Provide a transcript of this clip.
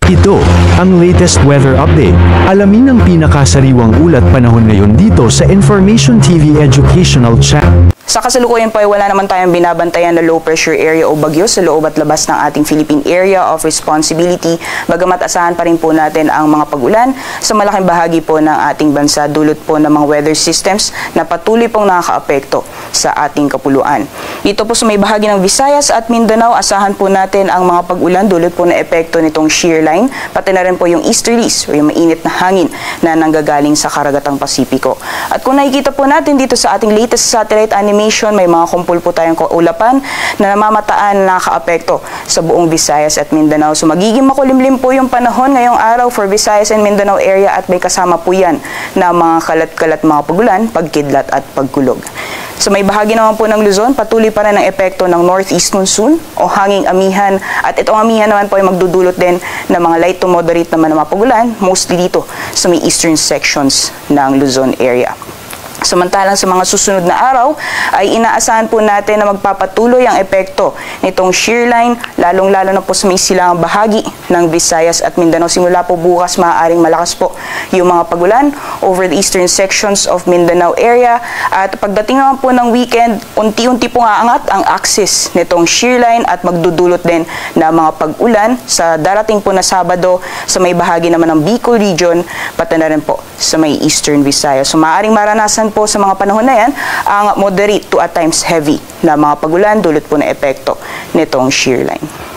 Ito, ang latest weather update. Alamin ang pinakasariwang ulat panahon ngayon dito sa Information TV Educational Channel. Sa kasalukuyan po ay wala naman tayong binabantayan na low pressure area o bagyo sa loob at labas ng ating Philippine Area of Responsibility. Bagamat asahan pa rin po natin ang mga pag-ulan sa malaking bahagi po ng ating bansa dulot po ng mga weather systems na patuloy pong nakakaapekto sa ating kapuluan. Dito po sa may bahagi ng Visayas at Mindanao, asahan po natin ang mga pag-ulan dulot po na epekto nitong shear line, pati na rin po yung easterlies o yung mainit na hangin na nanggagaling sa karagatang Pasipiko. At kung nakikita po natin dito sa ating latest satellite animation, may mga kumpul po tayong kaulapan na namamataan na nakaapekto sa buong Visayas at Mindanao. So magiging makulimlim po yung panahon ngayong araw for Visayas and Mindanao area at may kasama po yan na mga kalat-kalat mga pagulan, pagkidlat at pagkulog. Sa may bahagi naman po ng Luzon, patuloy pa rin ang epekto ng northeast monsoon o hanging amihan at itong amihan naman po ay magdudulot din ng mga light to moderate naman na mga pagulan, mostly dito sa may eastern sections ng Luzon area. Samantalang sa mga susunod na araw ay inaasahan po natin na magpapatuloy ang epekto nitong shear line, lalong-lalo na po sa may silangang bahagi ng Visayas at Mindanao. Simula po bukas, maaaring malakas po yung mga pagulan over the eastern sections of Mindanao area. At pagdating naman po ng weekend, unti-unti pong aangat ang axis nitong shear line at magdudulot din na mga pag-ulan sa darating po na Sabado sa may bahagi naman ng Bicol region, pati na rin po sa may eastern Visayas. So maaaring maranasan po sa mga panahon na yan ang moderate to at times heavy na mga pagulan dulot po na epekto nitong shear line.